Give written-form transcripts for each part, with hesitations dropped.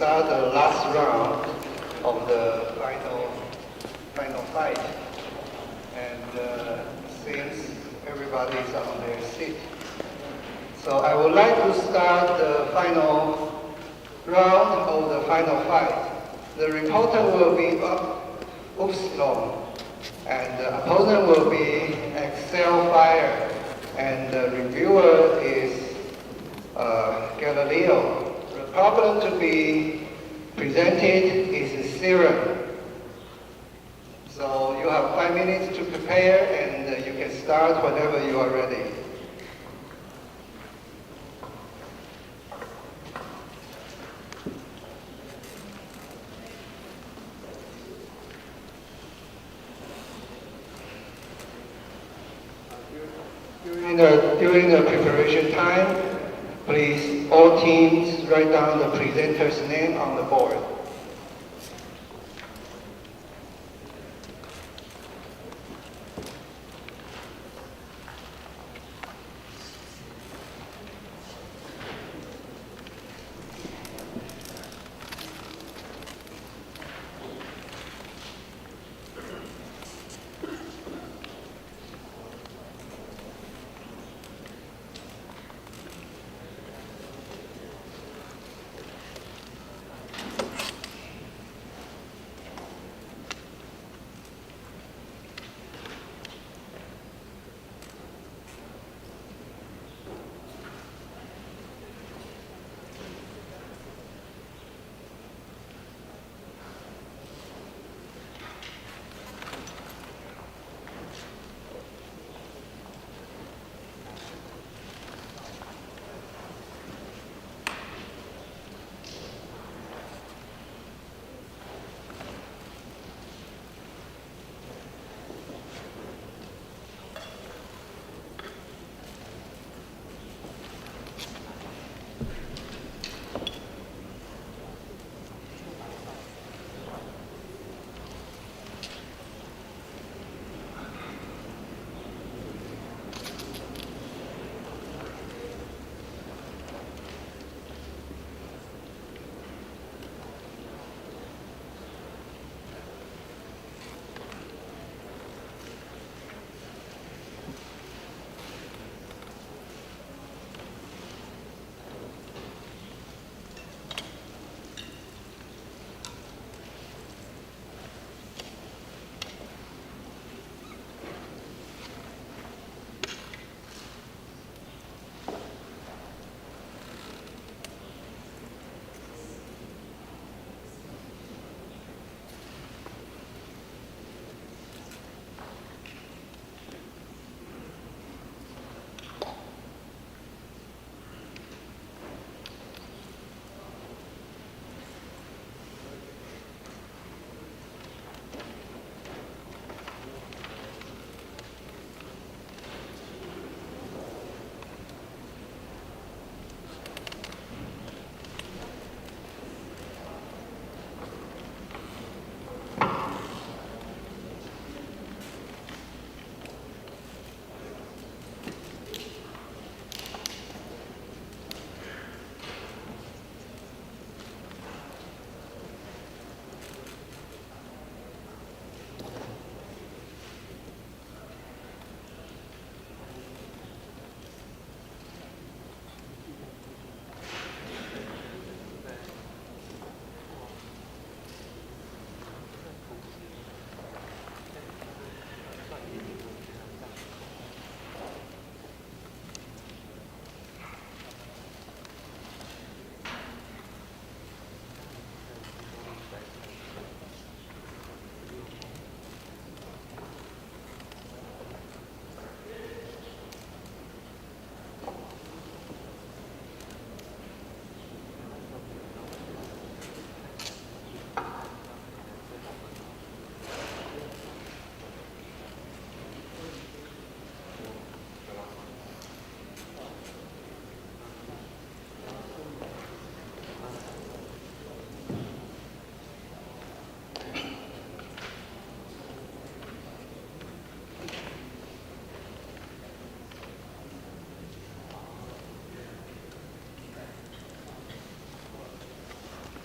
start the last round of the final fight. And since everybody is on their seat, so I would like to start the final round of the final fight. The reporter will be Upsilon, and the opponent will be Excel Fire, and the reviewer is Galileo. The problem to be presented is serum. So you have 5 minutes to prepare, and you can start whenever you are ready. During the preparation time, please, all teams, write down the presenter's name on the board.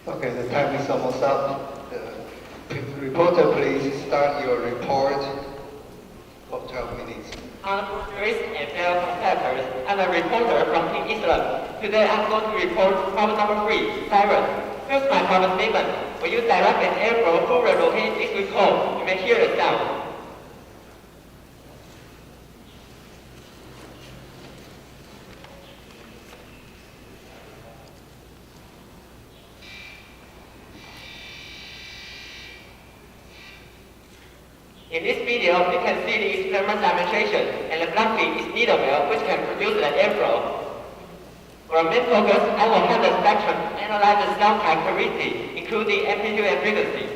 Okay, the time is almost up. Reporter, please start your report for 12 minutes. Honoraries and fellow competitors, I'm a reporter from Team Islam. Today I'm going to report problem number 3, siren. Here's my problem statement. When you direct an airflow through a rotating liquid core, you may hear a sound. In this video, you can see the experiment demonstration, and the black thing is needle wheel, which can produce an airflow. For our main focus, I will have the spectrum analyze the sound characteristics, including amplitude and frequency.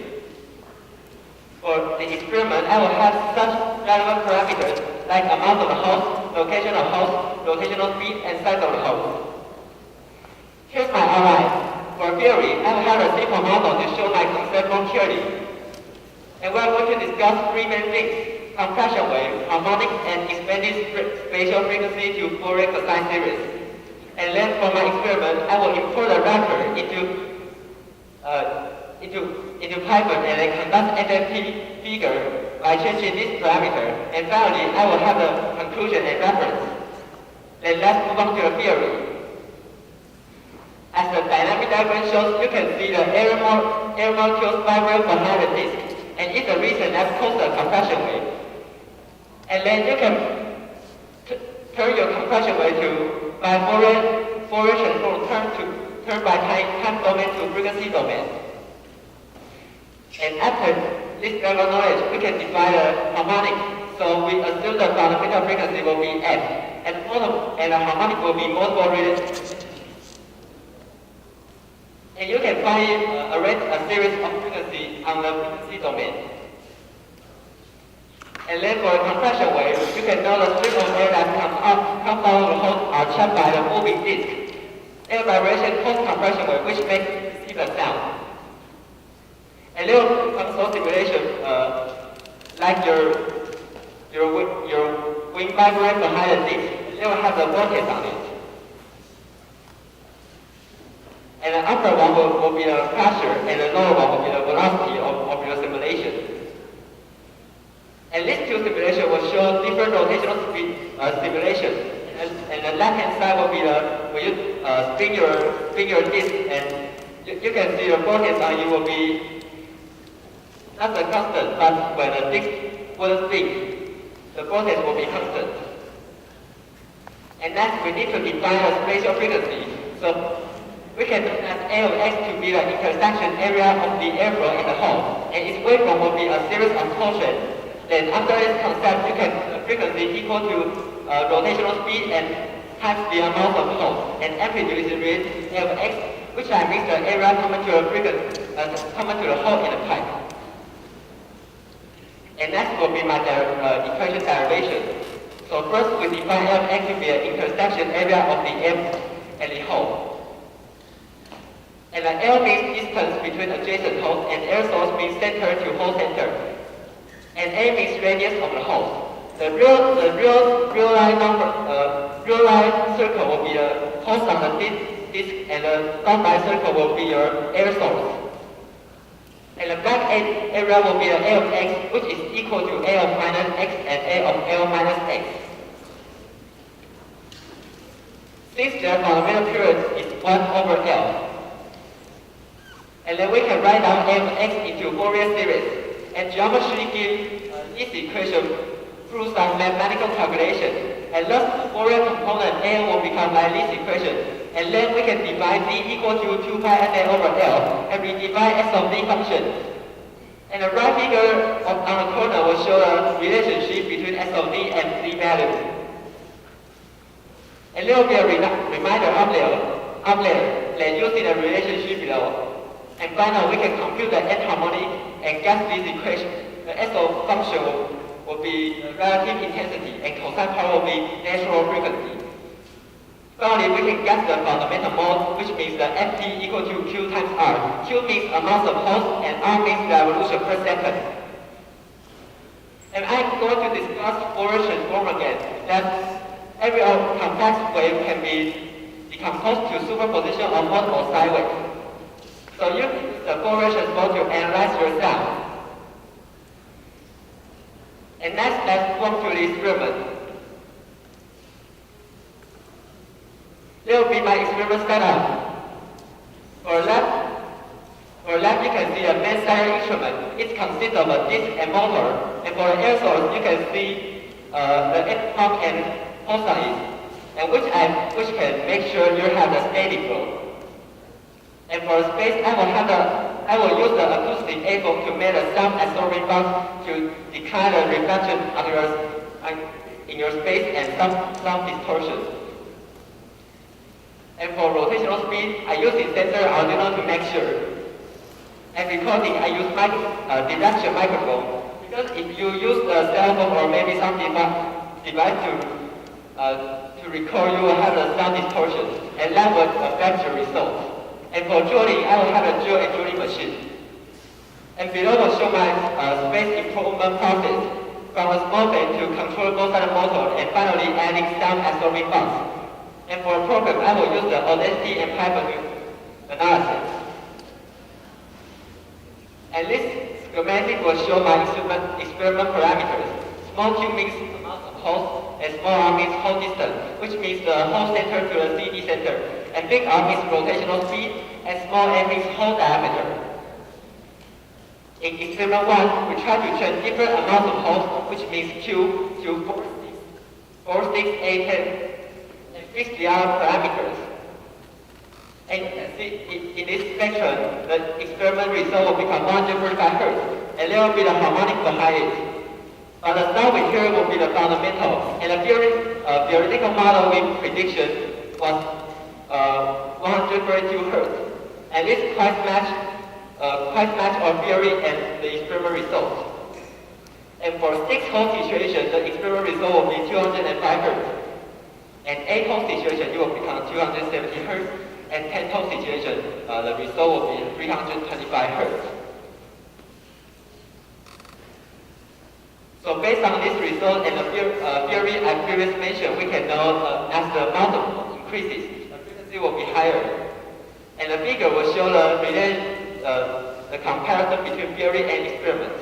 For the experiment, I will have such relevant parameters like amount of the host, location of host, rotational speed, and size of the host. Here's my outline. For theory, I will have a simple model to show my concept more clearly. And we're going to discuss three main things: compression wave, harmonic, and expanded spatial frequency to Fourier cosine series. And then for my experiment, I will import a wrapper into Python and then conduct FFT figure by changing this parameter. And finally, I will have the conclusion and reference. Then let's move on to the theory. As the dynamic diagram shows, you can see the air molecules vibrate behind the disk. And it's the reason that causes a compression wave. And then you can turn your compression wave to by Fourier transform turn by time domain to frequency domain. And after this level knowledge, we can define the harmonic. So we assume the fundamental frequency will be f, and the harmonic will be multiple related. And you can finally arrange a series of frequencies on the frequency domain. And then for a compression wave, you can know the stream of air that comes out of the host are trapped by the moving disk. Air vibration causes compression wave, which makes you see the sound. And there will become some simulation like your wing vibrate behind the disk. They will have the vortex on it. And the upper one will be the pressure, and the lower one will be the velocity of your simulation. And these two simulations will show different rotational speed simulation. And the left-hand side will be when you spin your disk, and you can see the vortex on you will be not a constant, but when the disk will spin, the vortex will be constant. And next, we need to define a spatial frequency. So we can ask A of x to be the intersection area of the airflow in the hole, and its waveform will be a series of torsions. Then under this concept, you can frequency equal to rotational speed and times the amount of holes, and amplitude is related to A of x, which means the area common to the frequency, common to the hole in the pipe. And next will be my equation derivation. So first, we define A of x to be an intersection area of the air and the hole. And the L means distance between adjacent hosts, and air source means center to hole center. And A means radius of the host. The real line circle will be the host on the disk, and the dotted line circle will be your air source. And the black area will be the A of x, which is equal to A of minus x and A of L minus x. Since the fundamental period is 1 over L. And then we can write down A of x into Fourier series. And geometry gives this equation through some mathematical calculation. And thus, Fourier component A will become like this equation. And then we can divide d equal to 2 pi n over L, and we divide s of d function. And the right figure on the corner will show the relationship between s of d and d value. And there will be a reminder up there that using the relationship below. And finally, we can compute the n harmonic and get this equation. The S of function will be relative intensity, and cosine power will be natural frequency. Finally, we can get the fundamental mode, which means the Ft equal to Q times R. Q means amount of hosts, and R means revolution per second. And I'm going to discuss Fourier transform again, that every complex wave can be decomposed to superposition of multiple sine waves. So So you use the correlation mode to analyze your sound. And next, let's walk through the experiment. There will be my experiment setup. For left, you can see a main stereo instrument. It consists of a disc and motor. And for the air source, you can see the air pump and hose on it, and which can make sure you have the steady flow. And for space, I will use the acoustic echo to make a sound absorbing box to decline the reflection in your space and some distortion. And for rotational speed, I use the sensor Arduino to make sure. And recording, I use direction microphone. Because if you use the cell phone or maybe some device to record, you will have a sound distortion, and that will affect your results. And for drilling, I will have a drill and drilling machine. And below will show my space improvement process, from a small band to controllable side motor, and finally adding sound absorbing box. And for a program, I will use the Audacity and Python analysis. And this schematic will show my experiment parameters. Small Q means amount of holes, and small R means hole distance, which means the hole center to the CD center. And big R means rotational speed, and small m means hole diameter. In experiment 1, we try to train different amounts of holes, which means Q to 4, 6, 8, 10, and fix the other parameters. And you can see in this spectrum, the experiment result will become 145 Hz, and there will be the harmonic behind it. But the sound we hear will be the fundamental, and the theoretical model with prediction was 132 Hz. And this quite match our theory and the experiment results. And for 6-hole situation, the experiment result will be 205 Hz. And 8-hole situation, it will become 270 Hz. And 10-hole situation, the result will be 325 Hz. So based on this result and the theory I previously mentioned, we can know as the amount of increases, the frequency will be higher. And the figure will show the comparison between theory and experiment.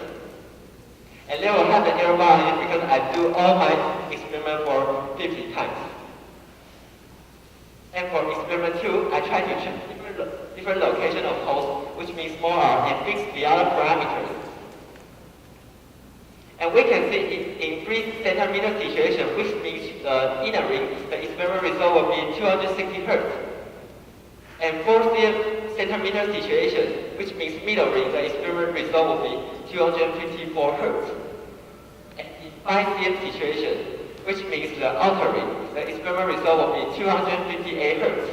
And they will have the error bar on it because I do all my experiment for 50 times. And for experiment 2, I try to check different location of holes, which means more R, and fix the other parameters. And we can see in 3 centimeter situation, which means the inner ring, the experiment result will be 260 Hz. And 4 centimeter situation, which means middle ring, the experiment result will be 254 Hz. And in 5 cm situation, which means the outer ring, the experiment result will be 258 Hz.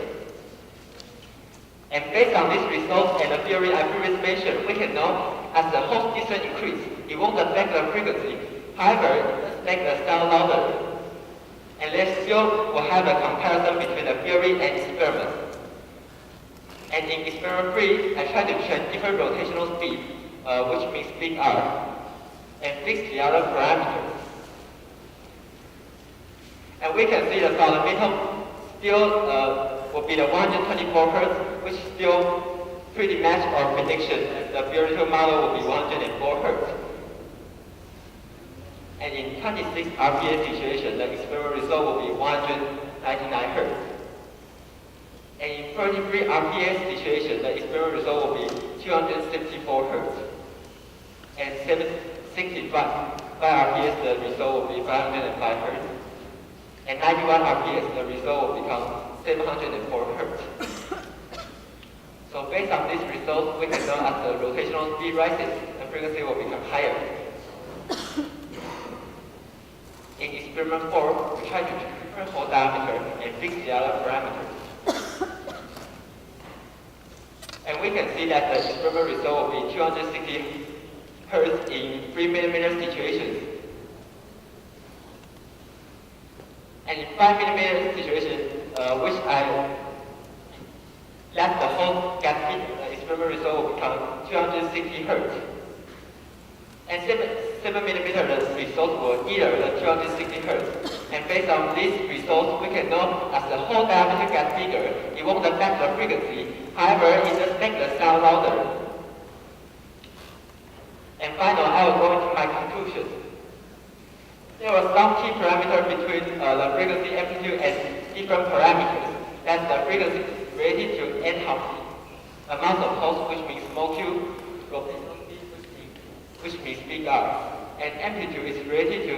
And based on these results and the theory I previously mentioned, we can know as the hole distance increase, it won't affect the frequency. However, it does make the sound louder. And then still will have a comparison between the theory and experiment. And in experiment 3, I try to train different rotational speed, which means big R, and fix the other parameters. And we can see the fundamental still will be the 124 Hz, which still pretty match our prediction. The theoretical model will be 104 Hz. And in 26 RPS situation, the experiment result will be 199 Hz. And in 33 RPS situation, the experiment result will be 264 Hz. And 65 RPS, the result will be 505 Hz. And 91 RPS, the result will become 704 Hz. So based on these results, we can know as the rotational speed rises, the frequency will become higher. In experiment 4, we try to check different hole diameter and fix the other parameters. And we can see that the experiment result will be 260 Hz in 3 mm situations. And in 5 mm situation, which I let the whole gap fit, the experiment result will become 260 Hz. And 7 mm, the result will either the 260 Hz And based on these results, we can know as the whole diameter gets bigger, it won't affect the frequency. However, it does make the sound louder. And finally, I will go into my conclusion. There were some key parameters between the frequency, amplitude, and different parameters. That's the frequency related to enthalpy, amount of pulse, which means small q, rotational speed, which means big R, and amplitude is related to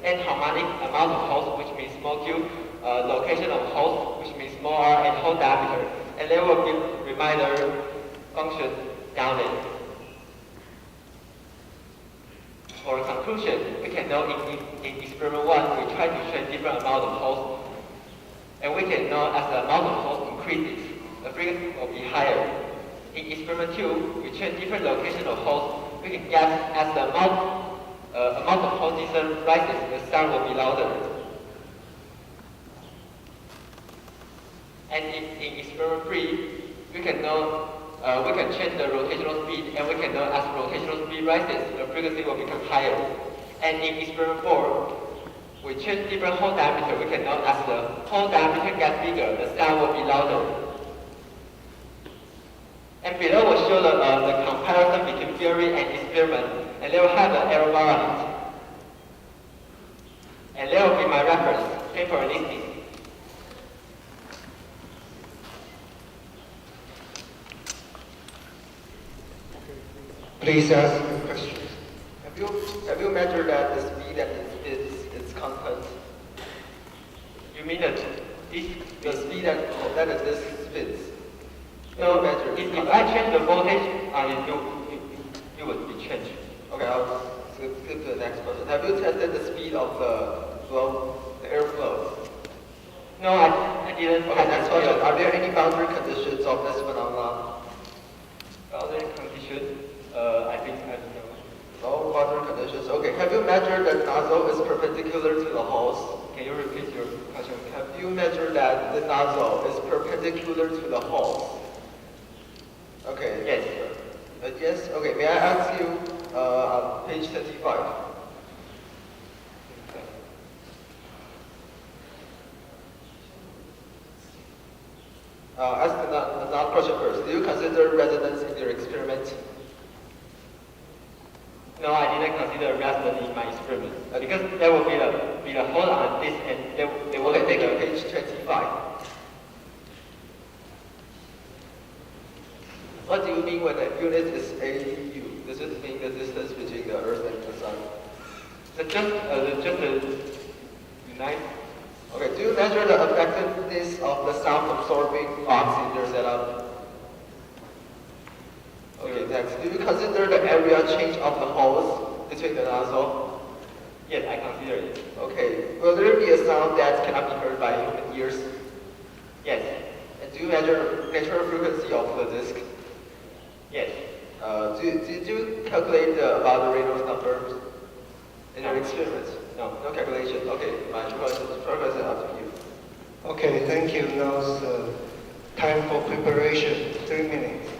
enharmonic amount of pulse, which means small q, location of pulse, which means small r, and whole diameter. And there will be reminder function down there. For conclusion, we can know in experiment 1, we try to show different amount of pulse, and we can know as the amount of pulse increases, the frequency will be higher. In experiment 2, we change different location of pulse, we can guess as the amount of pulse distance rises, the sound will be louder. And in experiment 3, we can know we can change the rotational speed, and we can know as rotational speed rises, the frequency will become higher. And in experiment 4, we change different hole diameter, we can know as the hole diameter gets bigger, the sound will be louder. And below will show the comparison between theory and experiment, and they will have the error bar on it. And there will be my reference. Thank you for listening. Please ask your questions. Have you measured that the speed and its content? You mean that The speed that this spins? No, if I change the voltage, it would be changed. Okay, I'll skip to the next question. Have you tested the speed of the flow, the airflow? No, I didn't. Okay, next question. Are there any boundary conditions of this phenomenon? Boundary condition? I don't know. No boundary conditions. Okay, have you measured that nozzle is perpendicular to the hose? Can you repeat your question? Have you measured that the nozzle is perpendicular to the hose? Okay. Yes. Yes? Okay, may I ask you on page 25? Ask another question first. Do you consider resonance in your experiment? No, I didn't consider resonance in my experiment because there will be a hole on this, and they will. Okay, thank you. Page 25. What do you mean when a unit is AU? Does it mean the distance between the Earth and the Sun? Just a unite. Okay, do you measure the effectiveness of the sound absorbing box in your setup? Okay, next. Do you consider the area change of the holes between the nozzle? Yes, I consider it. Okay. Will there be a sound that cannot be heard by human ears? Yes. And do you measure natural frequency of the disc? Yes. Did you calculate about the Reynolds number in your experiment? No. No calculation. Okay, my question is up to you. Okay, thank you. Now it's time for preparation. 3 minutes.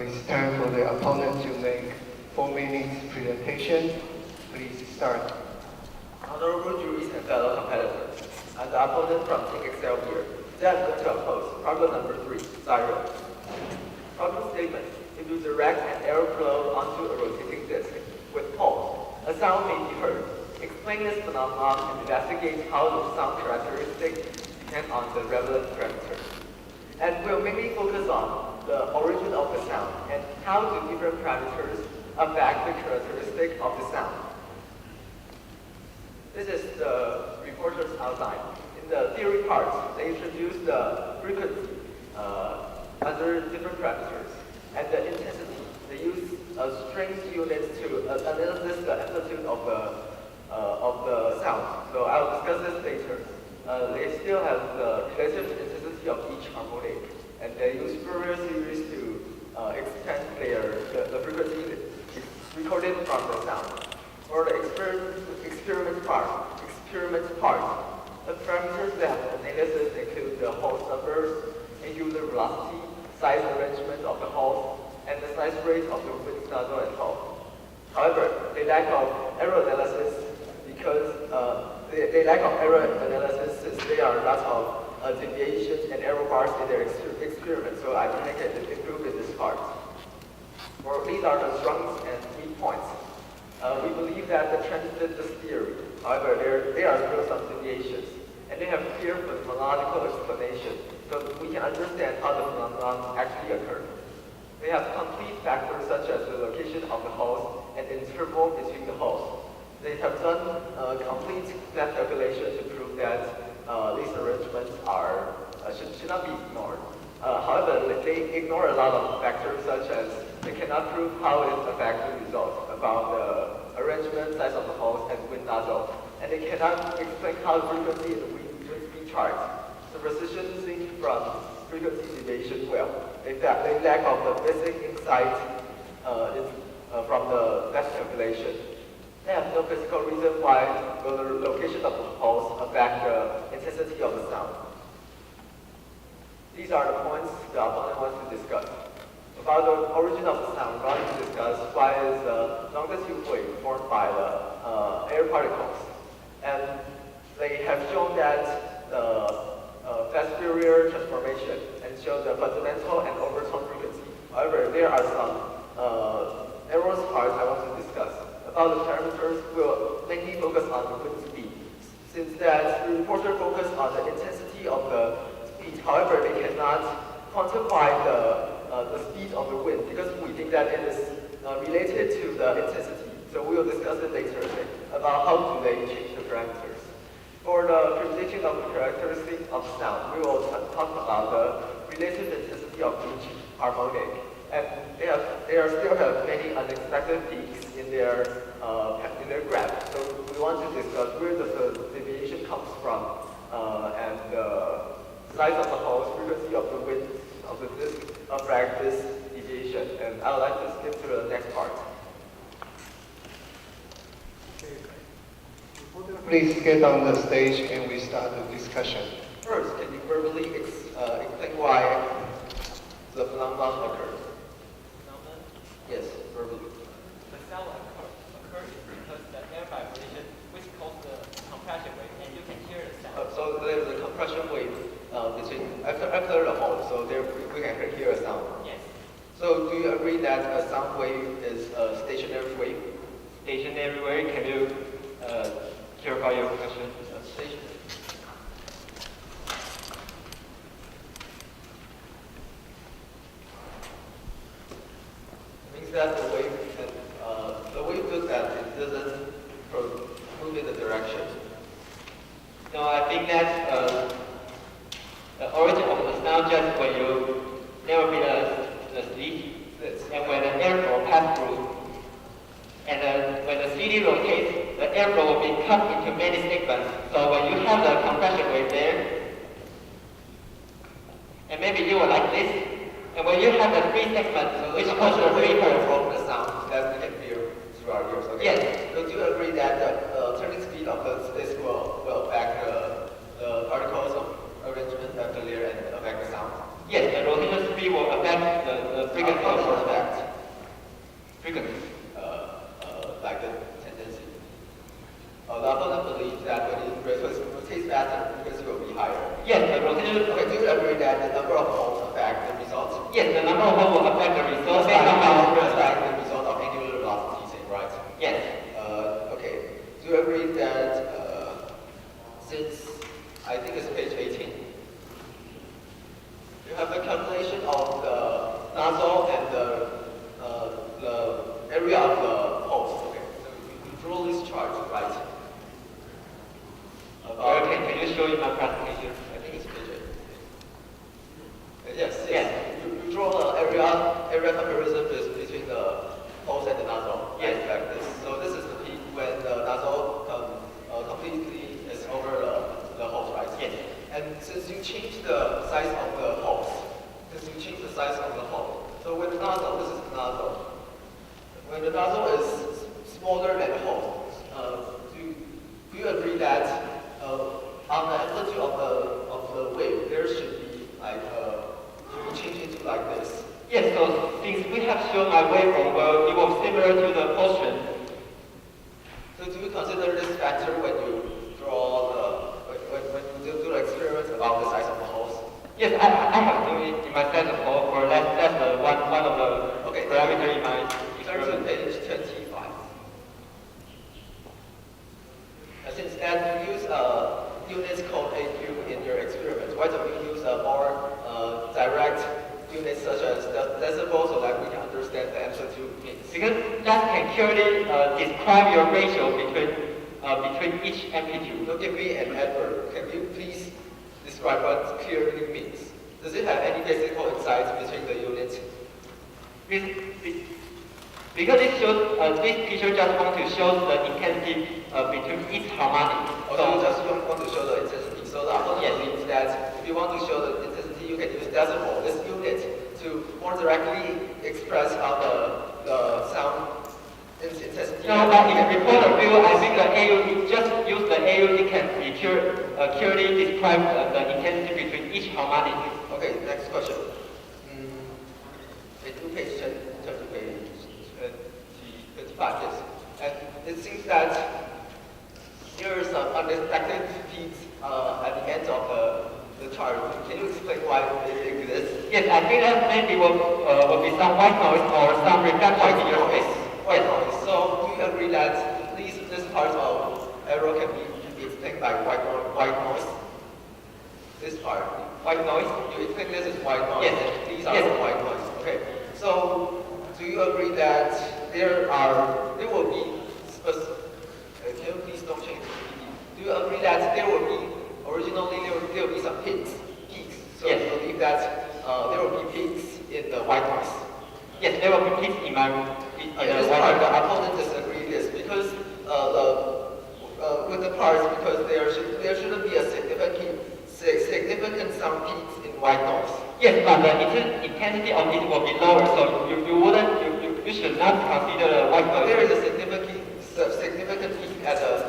it's time for the opponent to make 4 minutes presentation. Please start. Honorable juries and fellow competitors, as the opponent from Team Excel here, today I'm going to oppose problem number 3, Zyro. Problem statement: if you direct an airflow onto a rotating disk with pulse, a sound may be heard. Explain this phenomenon and investigate how the sound characteristics depend on the relevant parameters. And we'll mainly focus on the origin of the sound and how do different parameters affect the characteristic of the sound. This is the reporter's outline. In the theory part, they introduce the frequency under different parameters and the intensity. They use strings units to analyze the amplitude of the sound. So I'll discuss this later. They still have the relative intensity of each harmonic, and they use Fourier series to extend the frequency recorded from the sound. For the experiment part, the parameters that analysis include the Hall's numbers, angular velocity, size arrangement of the Halls, and the size rate of the wind nozzle and hull. However, they lack of error analysis because they lack of error analysis since there are lots of deviations and error bars in their experiment. So I think I can improve in this part. These are the strengths and weak points. We believe that the trend fits this theory. However, there are still some deviations, and they have clear phenomenological explanation, so we can understand how the phenomenon actually occurred. They have complete factors such as the location of the halls and the interval between the halls. They have done complete math calculation to prove that these arrangements should not be ignored. However, they ignore a lot of factors such as they cannot prove how it affects the result about the arrangement, size of the halls, and wind nozzle. And they cannot explain how frequency and wind speed charts. The precision sink from frequency deviation well. They lack of the basic insight from the math calculation. They have no physical reason why the location of the halls affect the intensity of the sound. These are the points the opponent wants to discuss. About the origin of the sound, we want to discuss why is the longitude wave formed by the air particles. And they have shown that the fast Fourier transformation and show the fundamental and overtone frequency. However, there are some errors parts I want to discuss. About the parameters, we'll mainly focus on the wind speed. Since that the reporter focused on the intensity of the speed, however, they cannot quantify the speed of the wind because we think that it is related to the intensity. So we will discuss it later about how do they change the parameters. For the prediction of the characteristics of sound, we will talk about the relative intensity of each harmonic. And they still have many unexpected peaks in their graph. So we want to discuss where the deviation comes from and the size of the halls, frequency of the wind of the disk affect this deviation. And I would like to skip to the next part. Please get on the stage and we start the discussion. First, can you verbally explain why the phenomenon occurs? Phenomenon? Yes, verbally. The sound occurs because the air vibration, which causes the compression wave, and you can hear the sound. So there's a compression wave after the hole, so there we can hear a sound. Yes. So do you agree that a sound wave is a stationary wave? Stationary wave, can you clarify your question? Stationary. Means that the wave looks at it doesn't move in the direction. No, I think that the origin of the sound just when you never be the slit, and when the airflow pass through, and when the CD rotates, the airflow will be cut into many segments. So when you have the compression wave there, and maybe you will like this, and when you have the three segments, which cause the vapor from the sound that we can hear through our ears. Okay? Yes. So do you agree that the turning speed of the disc will affect the particles of arrangement of the layer and affect the sound? Yes, the rotational speed will affect the frequency How of does it the affect? frequency. Like the tendency. The opponent believes that when it rotates faster, the frequency will be higher. Yes, the rotational. Okay, do you agree that the number of holes affect the result? Yes, the number of holes will affect the result Just based on how like the result of angular velocity, right? Yes. Okay. Do you agree that since I think it's page 18, you have the calculation of the nozzle and the area of the hose. Okay, so you draw this chart, right? Can you show in my presentation? I think it's page 8. Yes. Yes. You draw the area comparison between the hose and the nozzle. Yes. Like this. So this is the peak when the nozzle completely is over the hose, right? Yes. And since you change the size of the hose, so when the nozzle, this is the nozzle. When the nozzle is smaller than the hose, do you agree that on the amplitude of the wave, there should be like should be changed into like this? Yes, so since we have shown my waveform, well, it will similar to the motion. So do you consider this factor when you draw when you do the experiment about the size of the hose? Yes, I have done it in my set of hole, or that's one of the parameter in my Turn to experiment. page 25. Since that you use units called AQ in your experiment, why don't you use a more direct units such as decibels so that we can understand the amplitude means? Because that can clearly describe your ratio between each amplitude. So give me an adverb. Can you please describe what clearly means? Does it have any physical insights between the units? Because it shows, this picture just want to show the intensity between each harmonic. Also, you just want to show the intensity. So the opponent Yes. believes that if you want to show the intensity, you can use decibel, this unit, to more directly express how the sound intensity. No, but in reporter view, I think the AU, just use the AU, it can be clearly describe the intensity between each harmonic. Okay, next question. Page 10, turn to page 25, yes. And it seems that there are some unexpected peaks at the end of the chart. Can you explain why it exists? Yes, I think that maybe will be some white noise or some reflection in your face. White noise. So do you agree that this part of arrow can be explained by white noise? This part, white noise. You explain this is white noise. Yes. These are Yes. white noise. Okay. So do you agree that there will be can you please don't change the PPT? Do you agree that there will be originally there will be some peaks? So Yes. you believe that there will be peaks in the white noise? Yes, there will be peaks in my This white part, noise. the opponent disagree this because with the parts because there shouldn't be a significant sound peaks in white noise. Yes, but the intensity of it will be lower, so you should not consider the white noise. There is a significant peak at the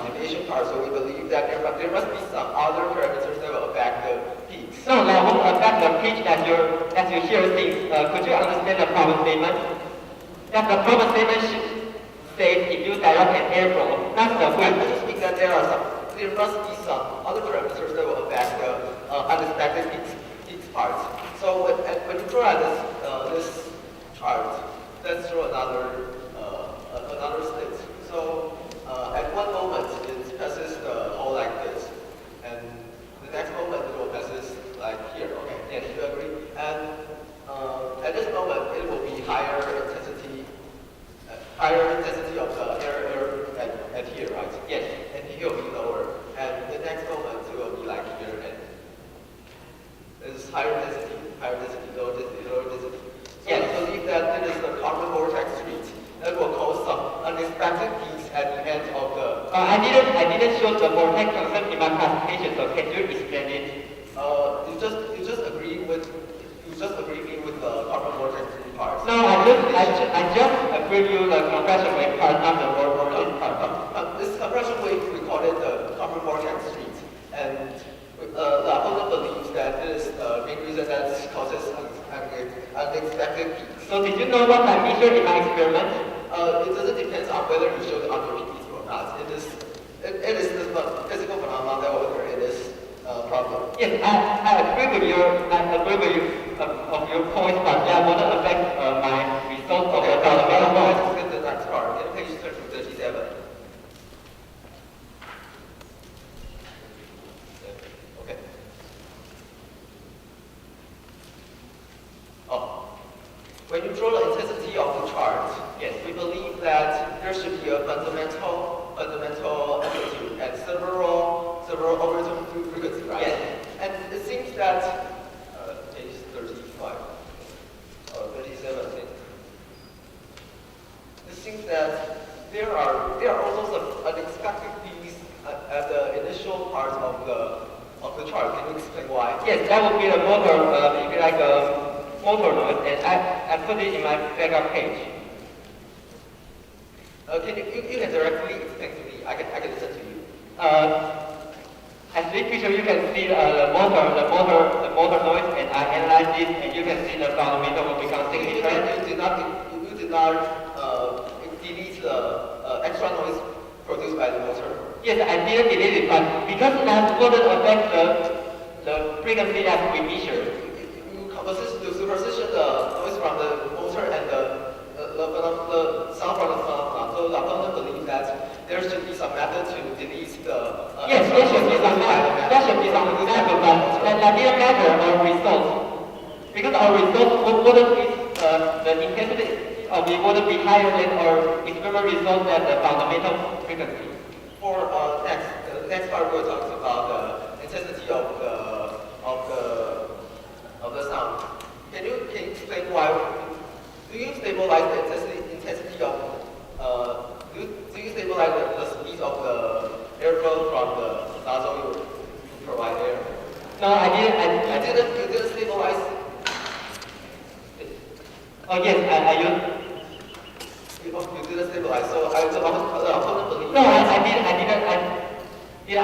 deviation part, so we believe that there must be some other parameters that will affect the peaks. No, that won't affect the pitch that you hear things. Could you understand the problem statement? That the problem statement should say if you direct an airflow, not the I wind. just think that there must be some other parameters that will affect the unexpected peaks parts. So when you draw this chart, let's draw another state. So at one moment it passes the hole like this, and the next moment it will passes like here. Okay, yes, you agree? And at this moment it will be higher intensity of the air at here, right? Yes. And here will be lower. And the next moment it will be like here, and there's higher density, lower density. So Yes. I believe that it is the carbon vortex street that will cause some unexpected peaks at the end of the. I didn't show the vortex concept in my presentation, so can you explain it? You just agree with me with the carbon vortex street part. No, I just agree with the compression wave part, not the vortex part. This compression wave, we call it the carbon vortex street, and the opponent believes that this is the main reason that So did you know what I measured in my experiment? It doesn't depend on whether you show it on your PPT or not. It is the physical phenomenon that whether it is a problem. Yes, I agree with of your point, but that wouldn't affect my result of the fundamental noise. Let's get the next part. Can page turn to 37. Okay. Oh. When you draw the intensity of the chart, yes, we believe that there should be a fundamental amplitude and several overtone frequency, right? Yes. And it seems that page 35 or 37, I think. It seems that there are also some unexpected peaks at the initial part of the chart. Can you explain why? Yes, that would be the motor, maybe like a motor noise, and I put it in my backup page. Can you can directly explain to me? I can listen to you. As this picture, you can see the motor noise, and I analyzed it, and you can see the fundamental will become significant. You did not delete the extra noise produced by the motor. Yes, I didn't delete it, but because that wouldn't affect the frequency that we measured. You superposition the noise from the motor and the sound from the phenomenon. So the opponent believes that there should be some method to delete the. Yes, there should be some method. There should be some method, but that didn't matter our result. Because our result wouldn't be, the intensity of it wouldn't be higher than our experiment result at the fundamental frequency. For the next part, we're talking about the intensity of the sound. Can you explain why? Do you stabilize the intensity of do you stabilize the speed of the airflow from the nozzle you provide air? No, I didn't. You didn't stabilize. Oh yes, I used. You didn't stabilize. So the opponent believes. No, I didn't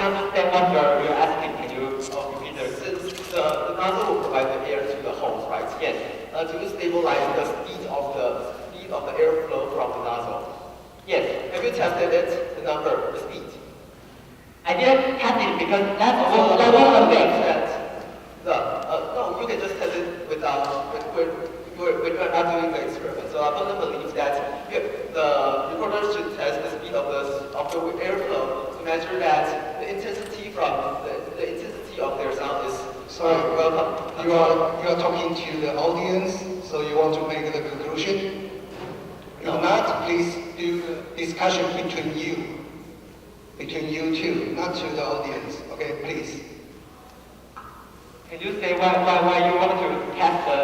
understand what you're asking. Can you repeat the? Since the nozzle will provide the air to the hose, right? Yes. Do you stabilize the speed of the airflow from the nozzle? Yes. Have you tested it? The speed. I didn't test it because that won't affect. No, you can just test it without when you are not doing the experiment. So opponent believes that the recorder should test the speed of the airflow to measure that the intensity of their sound is welcome. You are talking to the audience, so you want to make the conclusion? If not, please do discussion between you two, not to the audience. Okay, please. Can you say why you want to test the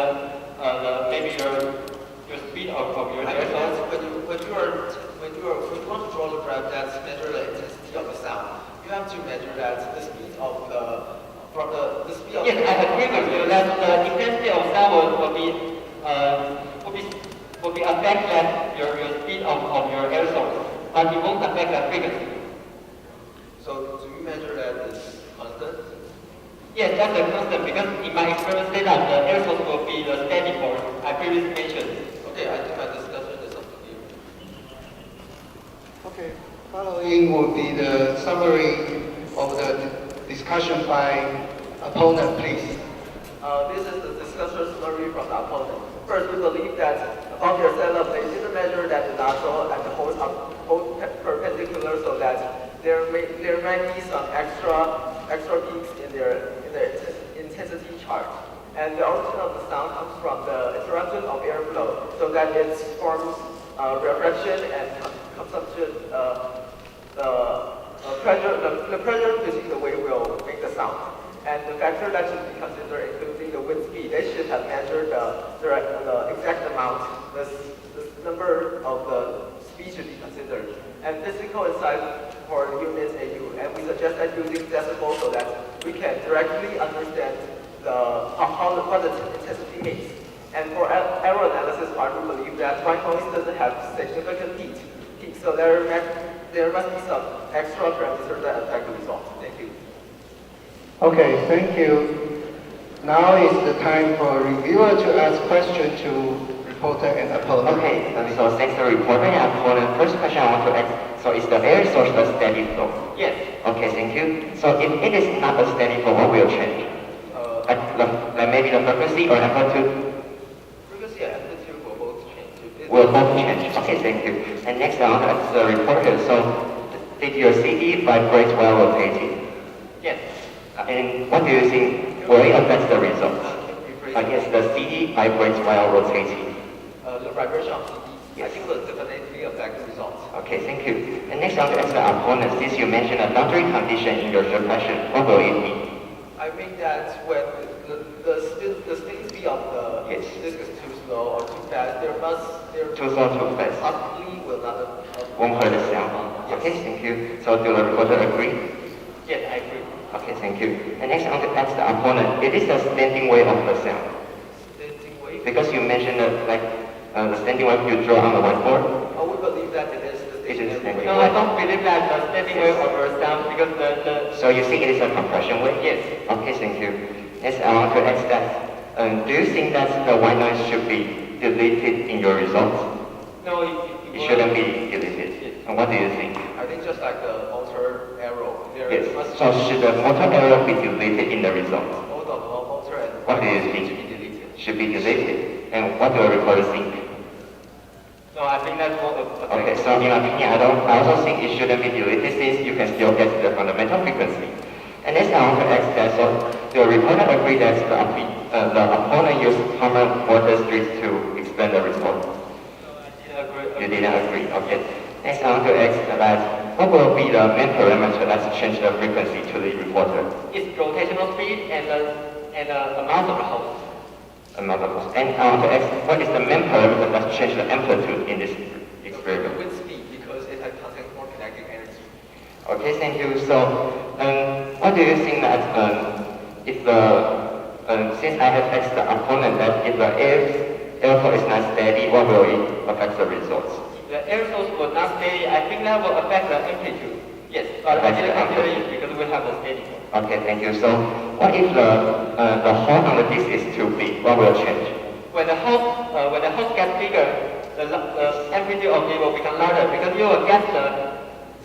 maybe your speed of your airflow? When you want to draw the graph that measure the intensity of the sound, you have to measure that the speed of the speed of. Yes, I agree with you that the intensity of sound will be affect that your speed of your air source, but it won't affect the frequency. So do you measure that as constant? Yes, that's a constant because in my experiment setup, the air source will be the steady port I previously mentioned. Okay, I think my discussion is up to you. Okay. Following will be the summary of the discussion by opponent, please. This is the discussion summary from the opponent. First, we believe that about their setup, they didn't measure that the nozzle and the hose are both perpendicular, so that there might be some extra peaks in their intensity chart. And the origin of the sound comes from the interruption of airflow, so that it forms refraction and consumption. The pressure between the wave will make the sound. And the factor that should be considered, including the wind speed, they should have measured the exact amount. The number of the speed should be considered. And physical insight for the unit is AU. And we suggest that using decibels so that we can directly understand what the intensity means. And for error analysis part, we believe that white noise doesn't have significant peak. So there must be some extra parameters that affect the result. Thank you. Okay, thank you. Now is the time for reviewer to ask questions to reporter and opponent. Okay, so thanks to reporter and opponent. First question I want to ask, so is the air source a steady flow? Yes. Okay, thank you. So if it is not a steady flow, what will change? Like maybe the frequency or amplitude Frequency and amplitude will both change. will both change. Okay, thank you. And next I want to ask the reporter, so did your CD vibrate while rotating? Yes. And what do you think will it affect the results? Yes, the CD vibrates while rotating. The vibration of CD, Yes. I think will definitely affect the results. Okay, thank you. And next I want to ask the opponent, since you mentioned a boundary condition in your suppression, what will it be? I think that when the steady speed of the Yes. disc is too slow or too fast, there Too slow, too fast. possibly will not Won't hear the sound. Yes. Okay, thank you. So do the reporter agree? Yes, I agree. Okay, thank you. And next I want to ask the opponent, it is the standing wave of the sound. Standing wave. Because you mentioned the standing wave you draw on the whiteboard. We believe that it is the It is stationary standing No, wave. I don't believe that the standing wave of a sound because So you think it is a compression wave? yes. Okay, thank you. Next I want to ask that, do you think that the white noise should be deleted in your results? No, It shouldn't be deleted. And what do you think? I think just like the motor arrow, there Yes. must So should the motor error be deleted in the results? both of the motor and What do you should think? be deleted. Should be deleted. And what do the reporter think? No, I think that won't affect. Okay, so in my opinion, I also think it shouldn't be deleted since you can still get the fundamental frequency. And next I want to ask that, so the reporter agreed that the opponent used common water streets to explain the result. No, I didn't agree. You didn't agree, okay. Next I want to ask that, what will be the main parameter that change the frequency to the reporter? It's rotational speed and the amount of the host. Amount of us. And I want to ask, what is the main parameter that change the amplitude in this experiment? Wind speed because it contains more kinetic energy. Okay, thank you. So, what do you think that if the since I have asked the opponent that if the airflow is not steady, what will it affect the results? The air source will not steady. I think that will affect the amplitude. Yes, but I didn't consider it because we have the steady one. Okay, thank you. So, what if the hole on the disc is too big? What will change? When the host gets bigger, the amplitude of it will become larger because you will get the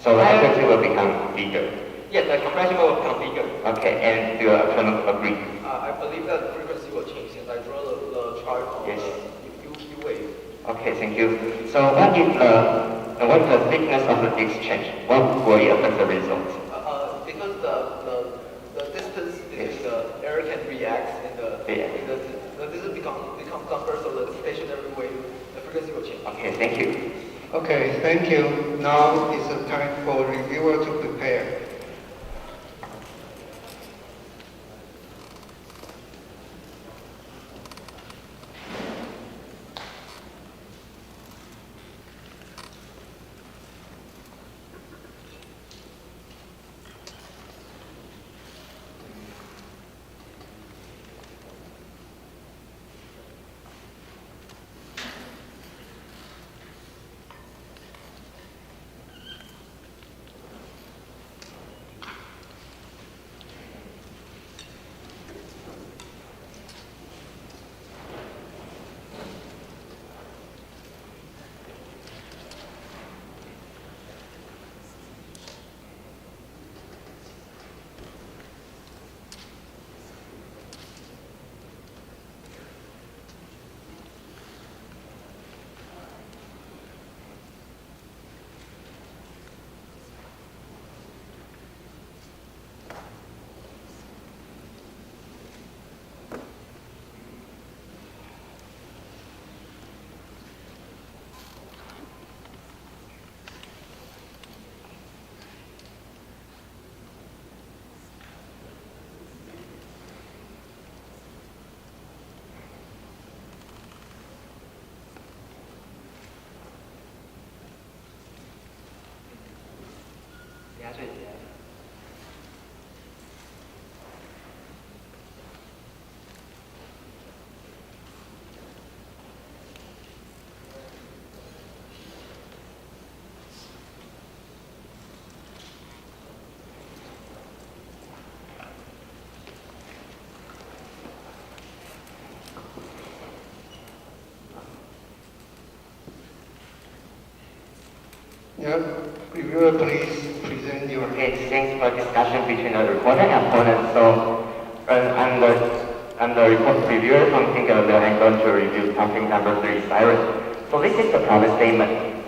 So the amplitude will become bigger. yes, the compression will become bigger. Okay, and do your opponent agree? I believe that the frequency will change since I draw the chart on Yes. the U wave. Okay, thank you. So what if the thickness of the disc change? What will it affect the results? Because the distance between the air can react and the distance become longer, so the stationary wave, the frequency will change. Okay, thank you. Okay, thank you. Now is the time for reviewer to prepare. Yeah, reviewer, please present your. Okay, thanks for discussion between the reporter and opponent. So, I'm the report reviewer from Tinker and going to review topic number 3, Cyrus. So this is the problem statement.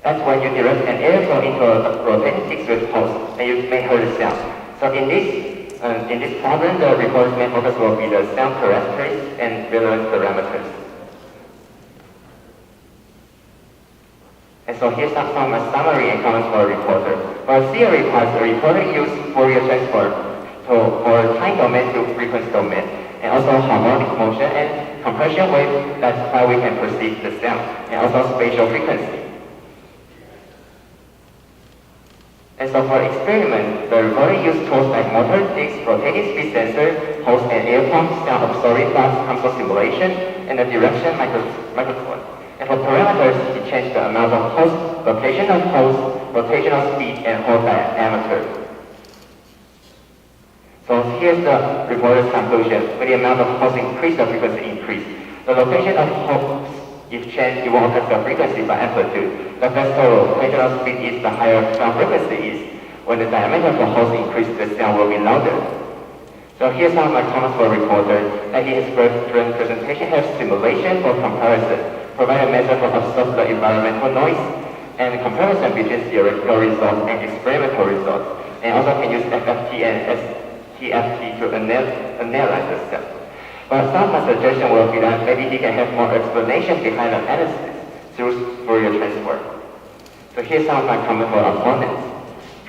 That's when you direct an airflow into a rotating fixed post, and you make her the sound. So in this problem, the report's main focus will be the sound characteristics and relevant parameters. And so here's some summary and comments for a reporter. For a theory part, the reporter uses Fourier transform for time domain to frequency domain, and also harmonic motion and compression wave. That's how we can perceive the sound, and also spatial frequency. And so for experiment, the reporter used tools like motor, disc, rotating speed sensor, hose and air pump, sound absorbing box, console simulation, and the direction microphone. And for parameters, he changed the amount of hose, location of hose, rotational speed, and hole diameter. So here's the reporter's conclusion. When the amount of hose increase, the frequency increase. The location of hose, if changed, it will affect the frequency by amplitude. The faster rotational speed is, the higher sound frequency is. When the diameter of the hose increases, the sound will be louder. So here's some of my comments for a reporter. That he has during presentation have simulation for comparison, provide a method for observe the environmental noise, and comparison between theoretical results and experimental results. And also can use FFT and STFT to analyze the sound. But some of my suggestion will be that maybe he can have more explanation behind the analysis through Fourier transform. So here's some of my comments for opponents.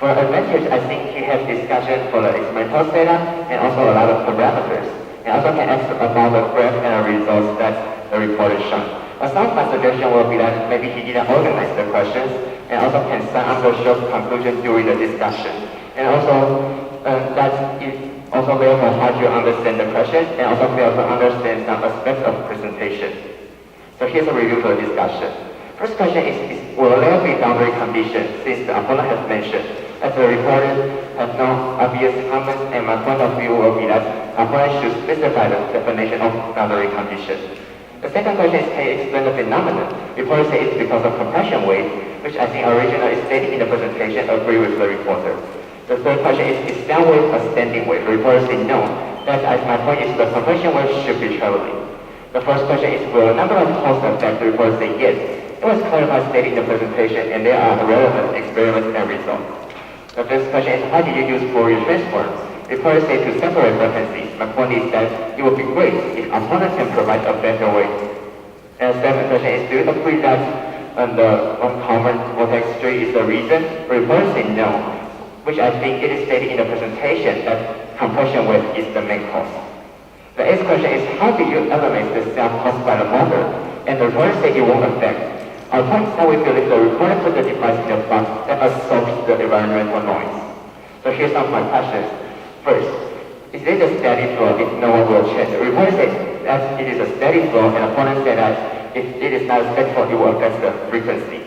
For advantage, I think he has discussion for the experimental data and also a lot of parameters. And also can ask about the graph and the results that the report is shown. But some of my suggestion will be that maybe he didn't organize the questions and also can sum up the short conclusion during the discussion. And also that it also therefore hard to understand the question and also fail to understand some aspects of presentation. So here's a review for the discussion. First question is will there be boundary conditions since the opponent has mentioned? As the reporter has no obvious comments, and my point of view will be that opponent should specify the definition of boundary condition. The second question is can you explain the phenomenon? Reporter say it's because of compression wave, which I think originally stated in the presentation agree with the reporter. The third question is sound wave a standing wave? The reporter say no. That my point is the compression wave should be traveling. The first question is will the number of holes affect? The reporter say yes. It was clarified stated in the presentation and there are relevant experiments and results. The first question is why did you use Fourier transform? Reporter say to separate frequencies. My point is that it would be great if opponents can provide a better way. And the second question is do you agree that the uncommon vortex tree is the reason? The reporter say no, which I think it is stated in the presentation that compression wave is the main cause. The eighth question is how do you eliminate the sound caused by the motor? And the reporter say it won't affect. Our point is that we believe the reporter put the device in a box that absorbs the environmental noise. So here's some of my questions. First, is it a steady flow if no one will change? The reporter says that it is a steady flow and opponent said that if it is not a steady flow, it will affect the frequency.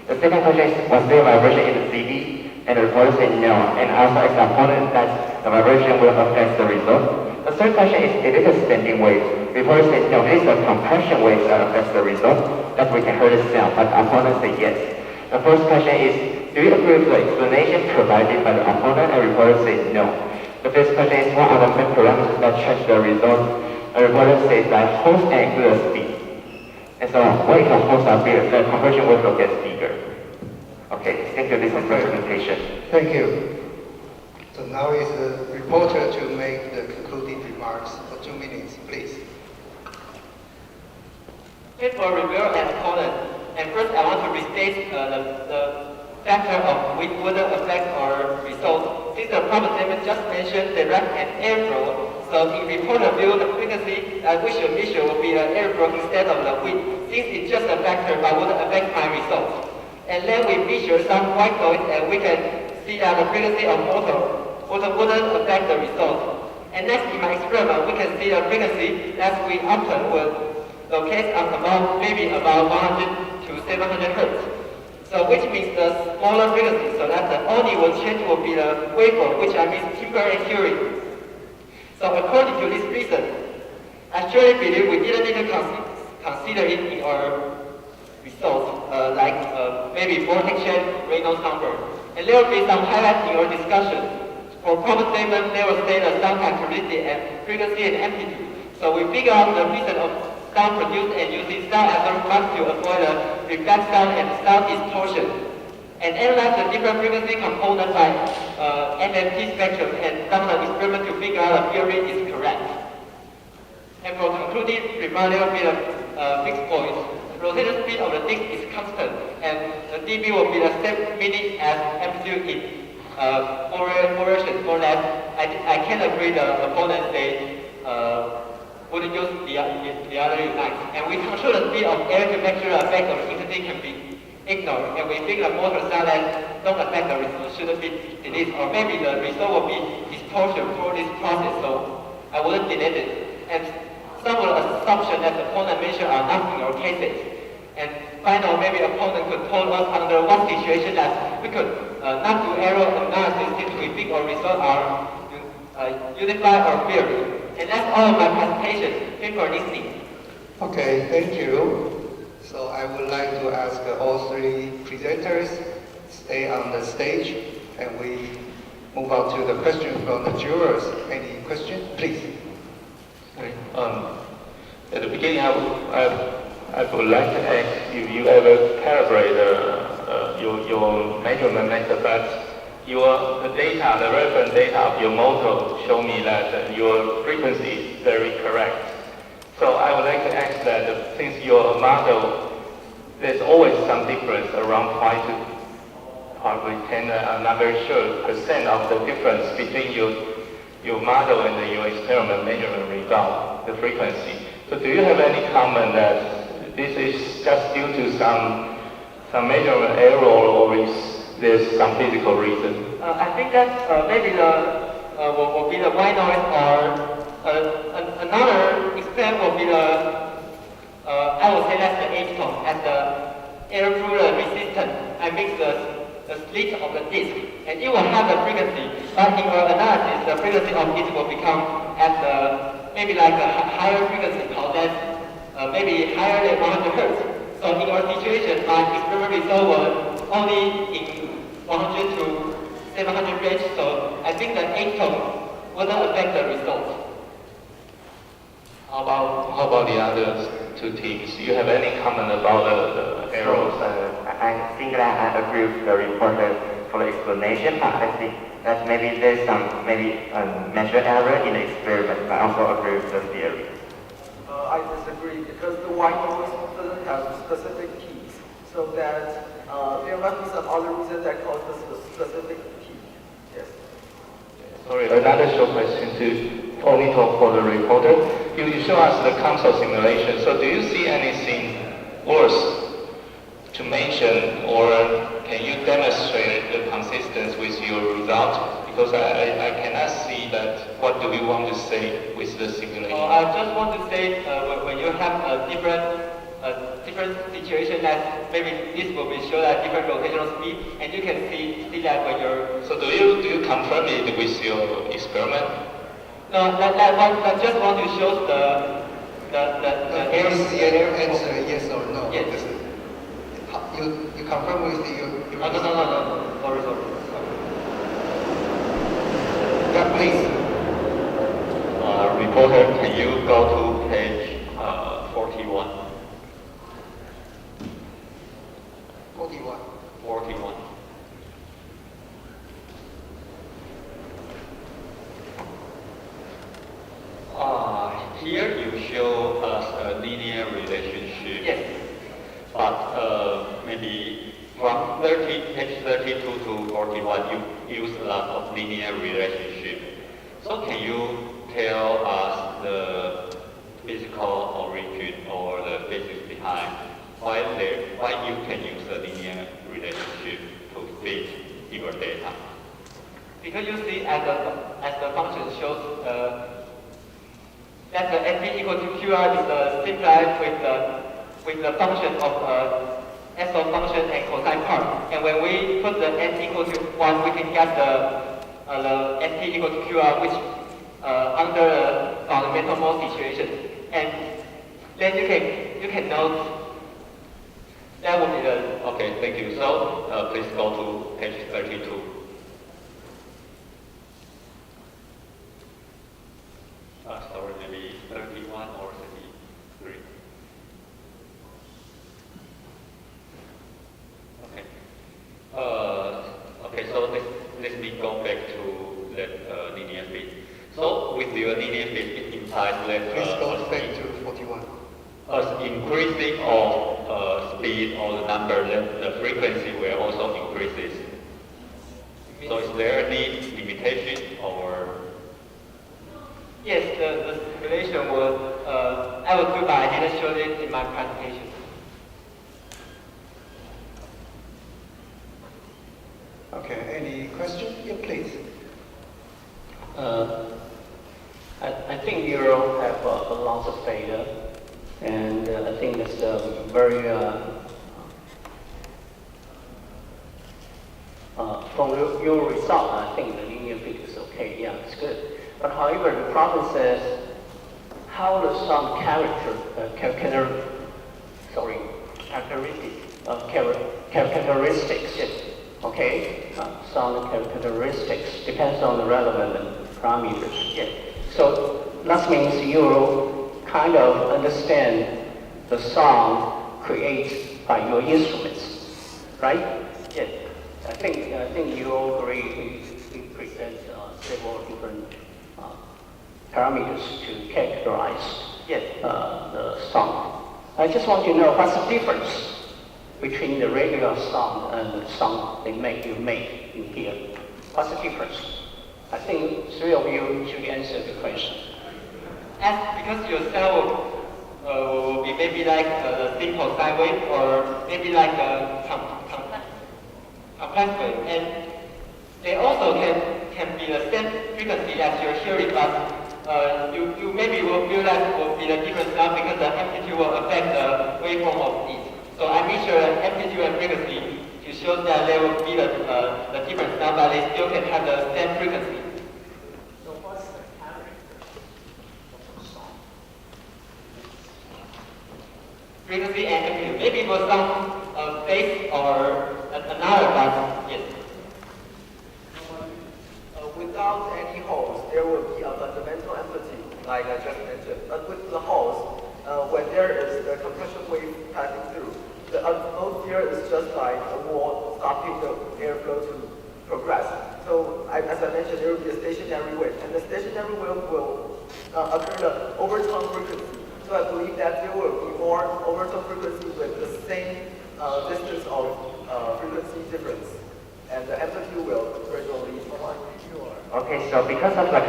The second question is was there a vibration in the CD? And the reporter said no, and also asked the opponent that the vibration will affect the result. The third question is it a standing wave? The reporter said no, it is a compression wave that affects the result, that we can hear the sound, but the opponent said yes. The first question is, do you agree with the explanation provided by the opponent? And the reporter said no. The fifth question is, what are the main parameters that change the result? The reporter says that holes and the speed. And so, what if the holes are bigger? The compression wave will get bigger. Okay, thank you. This is my presentation. Thank you. So now is the reporter to make the concluding remarks for 2 minutes, please. For reviewer and opponent, and first I want to restate the factor of which wouldn't affect our result. Since the problem statement just mentioned direct and airflow, so in reporter view, the frequency that we should measure will be the airflow instead of the width, since it's just a factor but wouldn't affect my result. And then we measure some white noise and we can see that the frequency of motor wouldn't affect the result. And next in my experiment, we can see the frequency that we often would locate at maybe about 100 to 700 Hertz. So which means the smaller frequency, so that the only will change will be the waveform, which I mean timbre and curing. So according to this reason, I surely believe we didn't need to consider it in our results. maybe protection, Reynolds number. And there will be some highlights in your discussion. For problem statement, they will state the sound characteristic and frequency and amplitude. So we figure out the reason of sound produced and using sound as a mark to avoid the reflex sound and sound distortion. And analyze the different frequency components by MMT spectrum and run the experiment to figure out the theory is correct. And for concluding remark, there will be the fixed points. The rotation speed of the disc is constant, and the dB will be the same meaning as amplitude in Fourier transform. That I can agree the opponents they wouldn't use the other units. And we control the speed of air to make sure the effect of the intensity can be ignored. And we think the motor sound that don't affect the result shouldn't be deleted, or maybe the result will be distortion for this process. So I wouldn't delete it. And some of the assumptions that the opponent mentioned are not in your cases. And finally, maybe opponent could tell us under what situation that we could not do error analysis since we think our results are unified or fair. And that's all of my presentation. Thank you for listening. Okay, thank you. So I would like to ask all three presenters stay on the stage, and we move on to the question from the jurors. Any question, please? At the beginning, I would like to ask if you ever calibrate your measurement method, but the data, the reference data of your motor show me that your frequency is very correct. So I would like to ask that since your model, there's always some difference around 5 to probably 10, I'm not very sure, percent of the difference between your model and your experiment measurement result, the frequency. So do you have any comment that this is just due to some measurement error, or is there some physical reason? I think that maybe will be the white noise, or another extent will be I would say that's the H tone, as the air through the resistance. I mix the slit of the disc, and it will have the frequency, but in our analysis, the frequency of it will become at maybe like a higher frequency, called that maybe higher than 100 hertz. So in our situation, my experiment result was only in 100 to 700 range, so I think the H tone wouldn't affect the result. How about the other two teams? Do you have any comment about the errors? I think that I agree with the reporter for the explanation, but I think that maybe there's some measure error in the experiment, but I also agree with the theory. I disagree because the white noise doesn't have specific keys, so that there must be some other reason that causes the specific key. Yes. Sorry, another short question to only talk for the reporter. You show us the console simulation, so do you see anything worse to mention, or can you demonstrate the consistency with your result? Because I cannot see that. What do you want to say with the simulation? I just want to say when you have a different situation, that maybe this will be shown at different rotational speed, and you can see that when you're. So do you confirm it with your experiment? No, I just want to show the Please answer yes or no. Yes. You confirm with your No. Sorry. Yeah, please. Reporter, can you go to page 41? 41. 41. Here you show us a linear relationship. Yes. But maybe from page 32 to 41, you use a lot of linear relationship. So can you tell us the physical origin or the physics behind why you can use a linear relationship to fit your data? Because you see, as the function shows, that the NP equal to QR is simplified with the function of SO function and cosine part. And when we put the n equal to 1, we can get the NP equal to QR, which under the fundamental mode situation. And then you can note That would be the Okay, thank you. So please go to page 32. Sorry, maybe 31 or 33. Okay. Okay, so let me go back to that linear fit. So with your linear fit, it implies that Please go back to 41. as increasing of speed or the number, then the frequency will also increases. So is there any limitation or? yes, the simulation was I will do, but I didn't show it in my presentation. Okay, any question? Yeah, please. I think Euro have a lot of data, and I think it's very from your result. I think the linear fit is okay. Yeah, it's good. But however, the problem says how the sound characteristics. Okay, sound characteristics depends on the relevant parameters. Yeah. So that means you kind of understand the sound created by your instruments, right? Yeah. I think you all agree we present several different parameters to characterize the sound. I just want to know what's the difference between the regular sound and the sound you make in here. What's the difference? I think three of you should answer the question. Because your cell will be maybe like a simple sine wave or maybe like a complex wave, and they also can be the same frequency as you're hearing, but you maybe will feel that will be a different sound because the amplitude will affect the waveform of it. So I measure amplitude and frequency to show that there will be the different sound, but they still can have the same frequency. So what's the character of the sound? Frequency and amplitude. Maybe for some phase or another, but yes. Without any holes, there will be a fundamental amplitude, like I just mentioned. But with the holes, when there is the compression wave passing through, the atmosphere is just like a wall stopping the airflow to progress. So as I mentioned, there will be a stationary wave, and the stationary wave will occur the overtone frequency. So I believe that there will be more overtone frequency with the same distance of frequency difference, and the amplitude will gradually decline. Okay, so because of the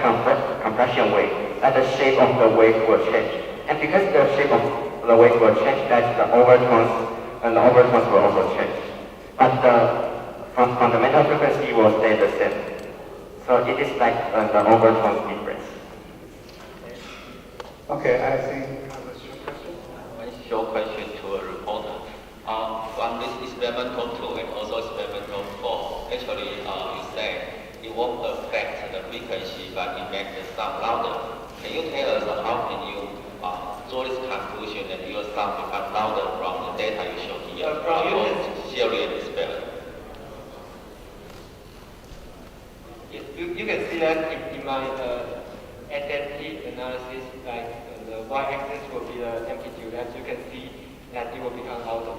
compression wave, the shape of the wave will change. And because the shape of the wave will change, that the overtones will also change. But the fundamental frequency will stay the same. So it is like the overtones difference. Okay, I think I have a short question. A short question to a reporter. From this experimental 2 and also experimental 4, actually you say it won't affect the frequency, but it makes the sound louder. Can you tell us how can you draw this conclusion that your sound becomes louder from the data you show here from your theory and experiment? Yes, you can see that in my SNT analysis, like the y-axis will be the amplitude. As you can see, that it will become louder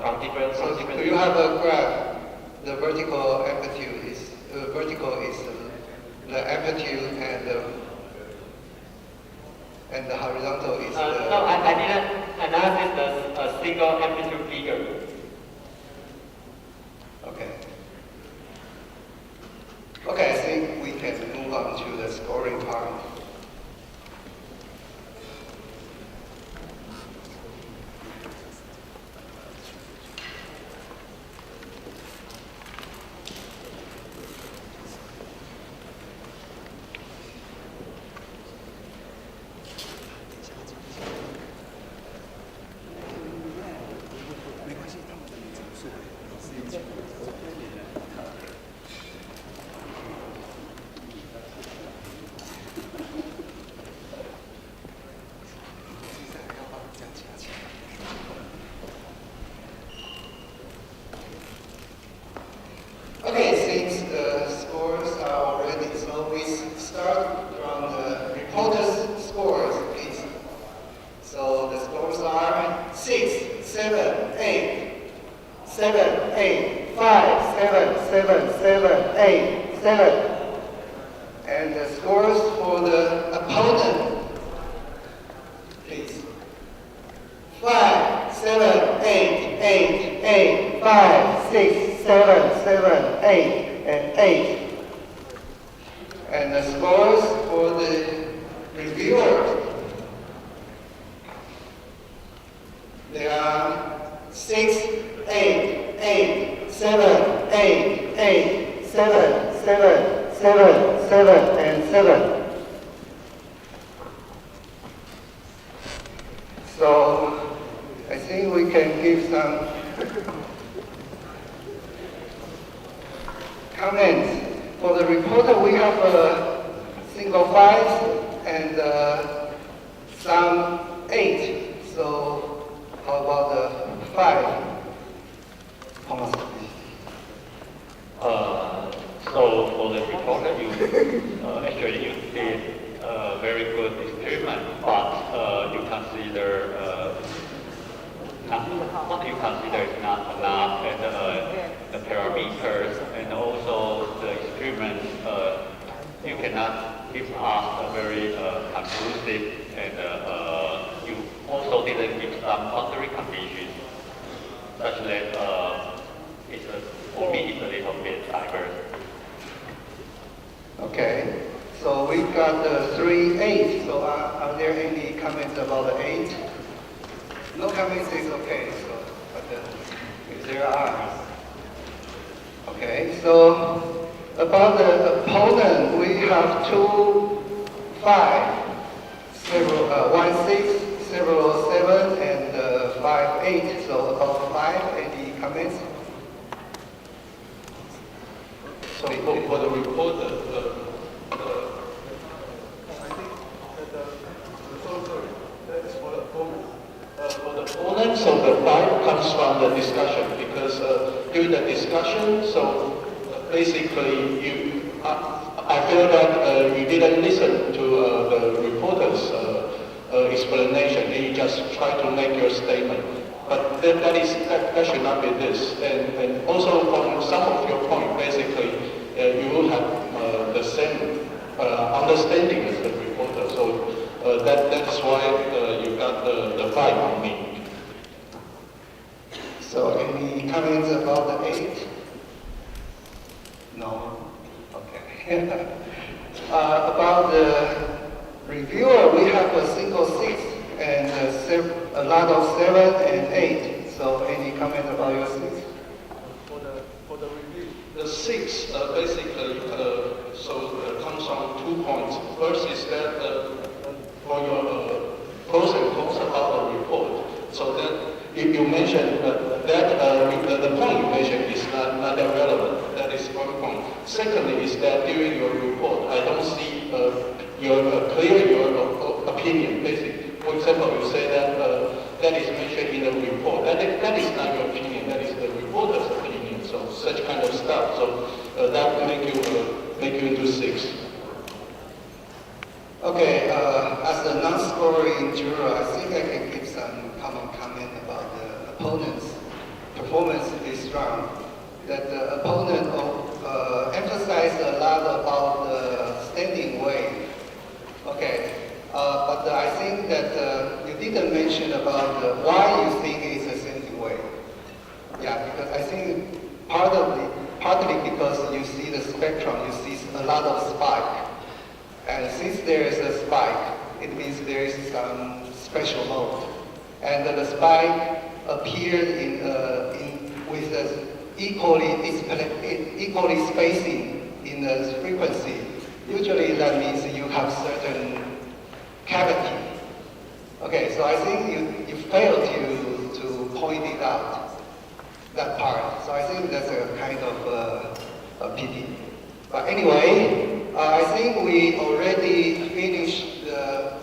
from different. So do you have a graph? The vertical amplitude is the amplitude, and the horizontal is the. No, I didn't analyze a single amplitude figure. Okay. Okay, I think we can move on to the scoring part. 5, 7, 7, 7, 8, 7. And the scores for the opponent, please. 5, 7, 8, 8, 8, 5, 6, 7, 7, 8, and 8. And the scores for the reviewer, they are 6, 8, 8, 7, 8, 8, 7, 7, 7, 7, and 7. So I think we can give some comments. For the reporter, we have a single 5 and some 8. So how about the 5? Thomas, please. So for the reporter, you actually you did a very good experiment, but you consider what you consider is not enough, and the parameters and also the experiment you cannot give us a very conclusive, and you also didn't give some boundary conditions such that for me it's a little bit diverse. Okay, so we got the 3, 8. So are there any comments about the 8? No comments is okay. So, but if there are, okay. So about the opponent, we have 2, 5, several 1, 6, several 7, and 5, 8. So about 5, any comments? So for the reporter, I think that sorry, that is for the opponent. for the opponent, so the 5 comes from the discussion, because during the discussion, so basically I feel that you didn't listen to the reporter's explanation, and you just try to make your statement. But that should not be this. And also from some of your point, basically, you will have the same understanding as the reporter. So that's why you got the 5 on me. So any comments about the 8? No? Okay. About the reviewer, we have a single 6 and a lot of 7 and 8. So any comment about your 6? For the review, the 6 basically comes from 2 points. First is that for your pros and cons about the report. So that if you mentioned that the point you mentioned is not that relevant. That is one point. Secondly is that during your report, I don't see your opinion. Basically, for example, you say that that is mentioned in the report. That is not your opinion. That is the reporter's opinion. So such kind of stuff. So that will make you into 6. Okay, as a non-scoring juror, I think I can give some common comment about the opponent's performance this round. That the opponent emphasized a lot about the standing wave. Okay, but I think that you didn't mention about why you think it's a standing wave. Yeah, because I think partly because you see the spectrum, you see a lot of spike. And since there is a spike, it means there is some special mode. And the spike appeared with equally spacing in the frequency. Usually that means you have certain cavity. Okay, so I think you failed to point it out, that part. So I think that's a kind of a pity. But anyway, I think we already finished the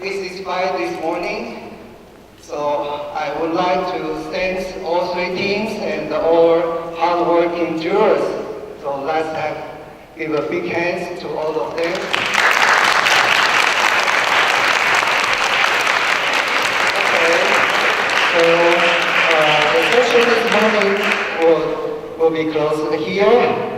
This is 5 this morning. So I would like to thank all 3 teams and all hardworking jurors. So let's give a big hand to all of them. Okay. So the session this morning will be closed here.